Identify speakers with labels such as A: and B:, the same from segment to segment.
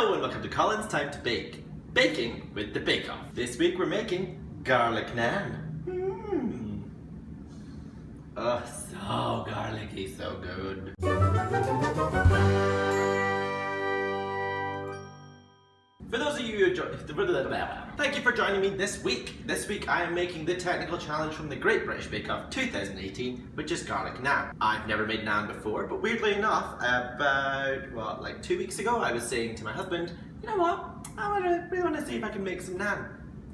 A: Hello and welcome to Colins Time to Bake. Baking with the Bake Off. This week we're making garlic naan. Oh, so garlicky, so good. For those of you who thank you for joining me this week. This week I am making the technical challenge from the Great British Bake Off 2018, which is garlic naan. I've never made naan before, but weirdly enough, about, like 2 weeks ago, I was saying to my husband, you know what, I really want to see if I can make some naan.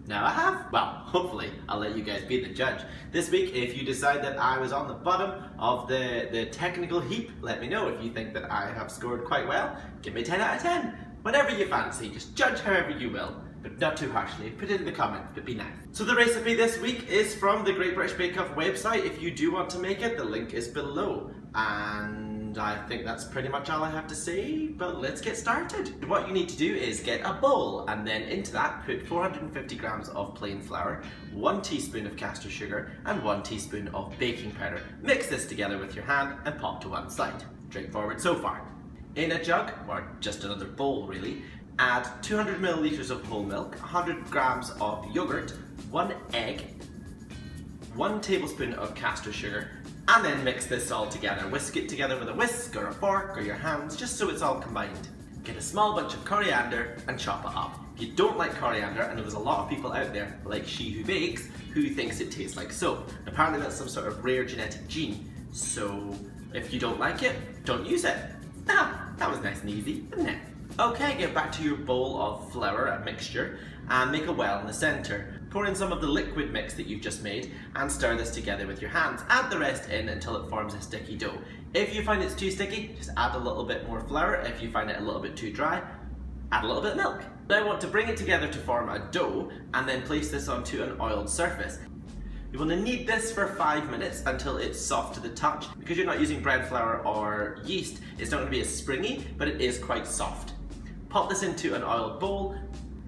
A: Now I have. Well, hopefully I'll let you guys be the judge. This week, if you decide that I was on the bottom of the technical heap, let me know. If you think that I have scored quite well, give me 10 out of 10. Whatever you fancy, just judge however you will, but not too harshly. Put it in the comments, but be nice. So the recipe this week is from the Great British Bake Off website. If you do want to make it, the link is below. And I think that's pretty much all I have to say, but let's get started. What you need to do is get a bowl, and then into that put 450 grams of plain flour, 1 teaspoon of castor sugar, and 1 teaspoon of baking powder. Mix this together with your hand and pop to one side. Straightforward so far. In a jug, or just another bowl really, add 200 milliliters of whole milk, 100 grams of yogurt, 1 egg, 1 tablespoon of castor sugar, and then mix this all together. Whisk it together with a whisk or a fork or your hands, just so it's all combined. Get a small bunch of coriander and chop it up. If you don't like coriander, I know there's a lot of people out there, like She Who Bakes, who thinks it tastes like soap. Apparently that's some sort of rare genetic gene, so if you don't like it, don't use it. Ah, that was nice and easy, wasn't it? Okay, get back to your bowl of flour, a mixture, and make a well in the center. Pour in some of the liquid mix that you've just made and stir this together with your hands. Add the rest in until it forms a sticky dough. If you find it's too sticky, just add a little bit more flour. If you find it a little bit too dry, add a little bit of milk. Now I want to bring it together to form a dough and then place this onto an oiled surface. You want to knead this for 5 minutes until it's soft to the touch. Because you're not using bread flour or yeast, it's not going to be as springy, but it is quite soft. Pop this into an oiled bowl,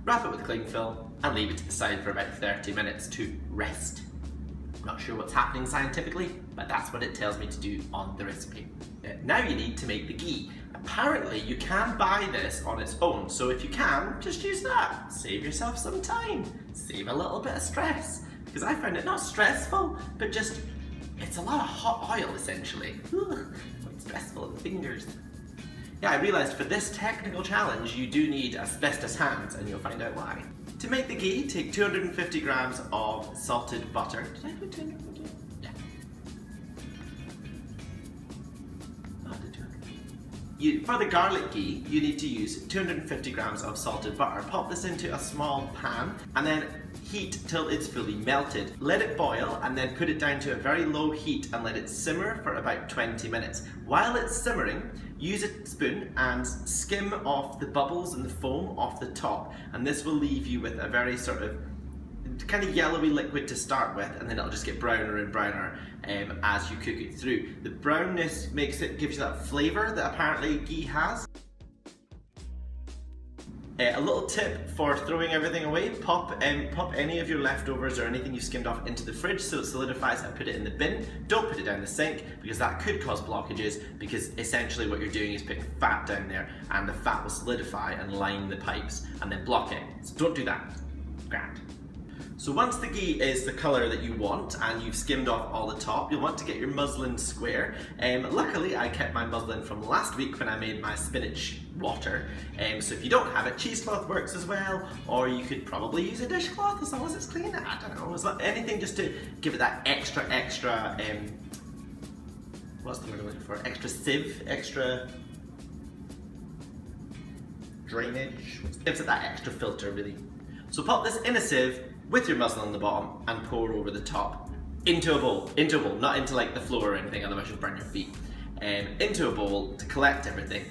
A: wrap it with cling film, and leave it to the side for about 30 minutes to rest. Not sure what's happening scientifically, but that's what it tells me to do on the recipe. Now you need to make the ghee. Apparently you can buy this on its own, so if you can, just use that. Save yourself some time. Save a little bit of stress. Because I found it not stressful, but just, it's a lot of hot oil essentially. Ugh, quite stressful on the fingers. Yeah, I realised for this technical challenge you do need asbestos hands, and you'll find out why. To make the ghee, take 250 grams of salted butter. Did I put 250? Yeah. Oh, I did 200. For the garlic ghee, you need to use 250 grams of salted butter. Pop this into a small pan, and then heat till it's fully melted. Let it boil and then put it down to a very low heat and let it simmer for about 20 minutes. While it's simmering, use a spoon and skim off the bubbles and the foam off the top, and this will leave you with a very sort of kind of yellowy liquid to start with, and then it'll just get browner and browner as you cook it through. The brownness gives you that flavour that apparently ghee has. A little tip for throwing everything away, pop any of your leftovers or anything you skimmed off into the fridge so it solidifies and put it in the bin. Don't put it down the sink because that could cause blockages, because essentially what you're doing is putting fat down there and the fat will solidify and line the pipes and then block it. So don't do that. Grand. So once the ghee is the colour that you want and you've skimmed off all the top, you'll want to get your muslin square. Luckily I kept my muslin from last week when I made my spinach water. So if you don't have it, cheesecloth works as well, or you could probably use a dishcloth as long as it's clean. I don't know, it's not anything just to give it that extra, what's the word I'm looking for? Extra sieve, extra drainage. Gives it that extra filter really. So pop this in a sieve with your muslin on the bottom and pour over the top into a bowl, not into like the floor or anything, otherwise you'll burn your feet. Into a bowl to collect everything.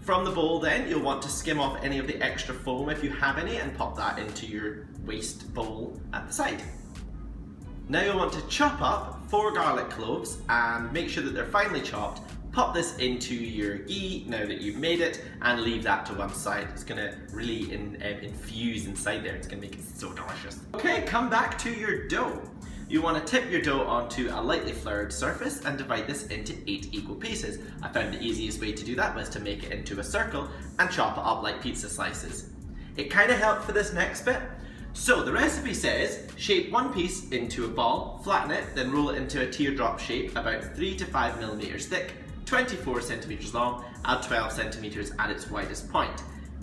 A: From the bowl then, you'll want to skim off any of the extra foam if you have any and pop that into your waste bowl at the side. Now you'll want to chop up 4 garlic cloves and make sure that they're finely chopped. Pop this into your ghee now that you've made it and leave that to one side. It's going to really infuse inside there. It's going to make it so delicious. Okay, come back to your dough. You want to tip your dough onto a lightly floured surface and divide this into 8 equal pieces. I found the easiest way to do that was to make it into a circle and chop it up like pizza slices. It kind of helped for this next bit. So the recipe says, shape one piece into a ball, flatten it, then roll it into a teardrop shape about 3 to 5 millimeters thick, 24 centimeters long, and 12 centimeters at its widest point.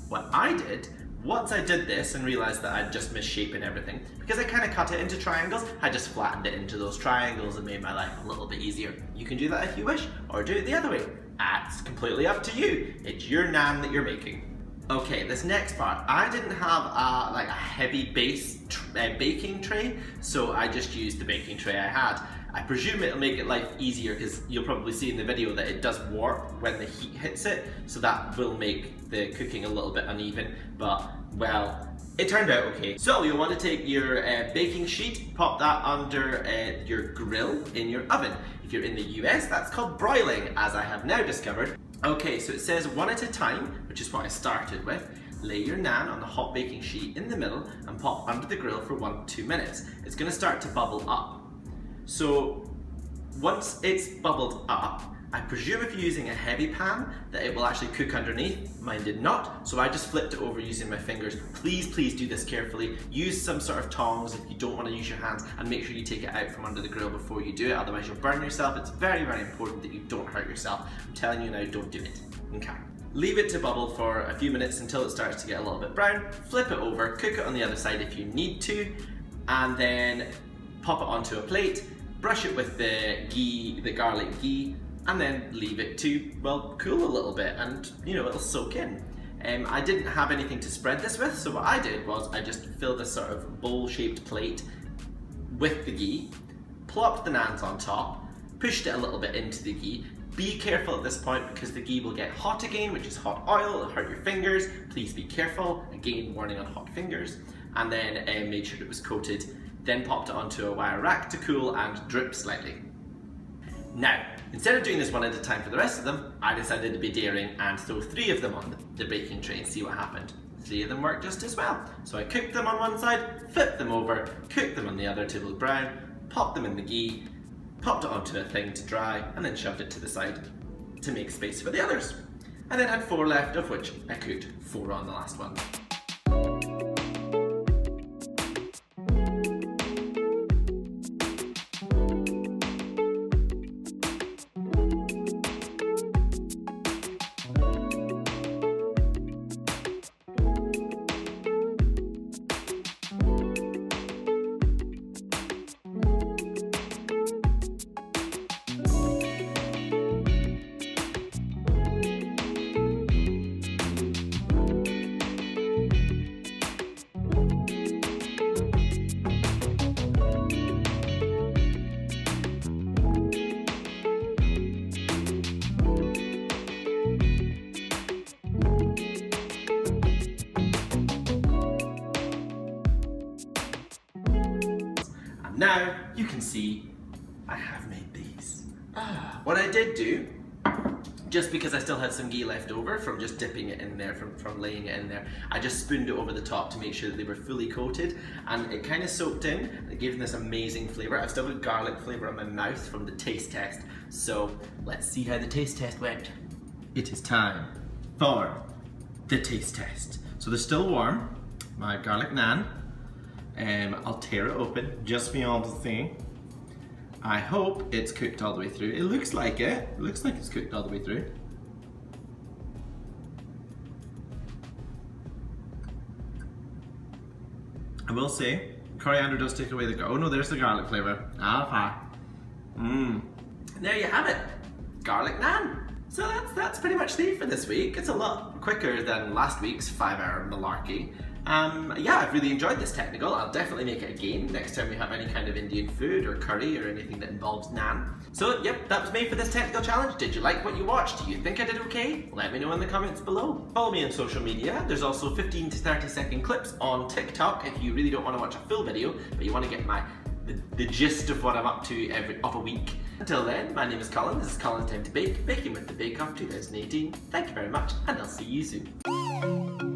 A: What I did, once I did this and realized that I'd just misshapen everything, because I kind of cut it into triangles, I just flattened it into those triangles and made my life a little bit easier. You can do that if you wish, or do it the other way. That's completely up to you. It's your naan that you're making. Okay, this next part, I didn't have a heavy base baking tray, so I just used the baking tray I had. I presume it'll make it life easier because you'll probably see in the video that it does warp when the heat hits it, so that will make the cooking a little bit uneven, but well, it turned out okay. So you'll want to take your baking sheet, pop that under your grill in your oven. If you're in the US, that's called broiling, as I have now discovered. Okay, so it says one at a time, which is what I started with. Lay your naan on the hot baking sheet in the middle and pop under the grill for 1 to 2 minutes. It's going to start to bubble up. So once it's bubbled up, I presume if you're using a heavy pan that it will actually cook underneath. Mine did not, so I just flipped it over using my fingers. Please do this carefully. Use some sort of tongs if you don't want to use your hands, and make sure you take it out from under the grill before you do it, otherwise you'll burn yourself. It's very, very important that you don't hurt yourself. I'm telling you now, don't do it. Okay. Leave it to bubble for a few minutes until it starts to get a little bit brown. Flip it over, cook it on the other side if you need to, and then pop it onto a plate, brush it with the ghee, the garlic ghee, and then leave it to, well, cool a little bit, and you know, it'll soak in. I didn't have anything to spread this with, so what I did was I just filled this sort of bowl-shaped plate with the ghee, plopped the naans on top, pushed it a little bit into the ghee. Be careful at this point because the ghee will get hot again, which is hot oil, it'll hurt your fingers. Please be careful, again, warning on hot fingers. And then made sure it was coated, then popped it onto a wire rack to cool and drip slightly. Now, instead of doing this one at a time for the rest of them, I decided to be daring and throw 3 of them on the baking tray and see what happened. 3 of them worked just as well. So I cooked them on one side, flipped them over, cooked them on the other till brown, popped them in the ghee, popped it onto a thing to dry, and then shoved it to the side to make space for the others. And then had 4 left, of which I cooked 4 on the last one. Now you can see I have made these. What I did do, just because I still had some ghee left over from just dipping it in there, from laying it in there, I just spooned it over the top to make sure that they were fully coated, and it kind of soaked in. It gave them this amazing flavour. I've still got garlic flavour on my mouth from the taste test, so let's see how the taste test went. It is time for the taste test. So they're still warm, my garlic naan. I'll tear it open just for you all to see. I hope it's cooked all the way through. It looks like it. It looks like it's cooked all the way through. I will say, coriander does take away the oh no, there's the garlic flavour. There you have it. Garlic naan. So that's pretty much it for this week. It's a lot quicker than last week's 5-hour malarkey. Yeah, I've really enjoyed this technical. I'll definitely make it again next time we have any kind of Indian food or curry or anything that involves naan. So yep, that was me for this technical challenge. Did you like what you watched? Do you think I did okay? Let me know in the comments below. Follow me on social media. There's also 15 to 30-second clips on TikTok if you really don't want to watch a full video, but you want to get the gist of what I'm up to every week. Until then, my name is Colin. This is Colin's Time to Bake, Baking with the Bake Off 2018. Thank you very much, and I'll see you soon.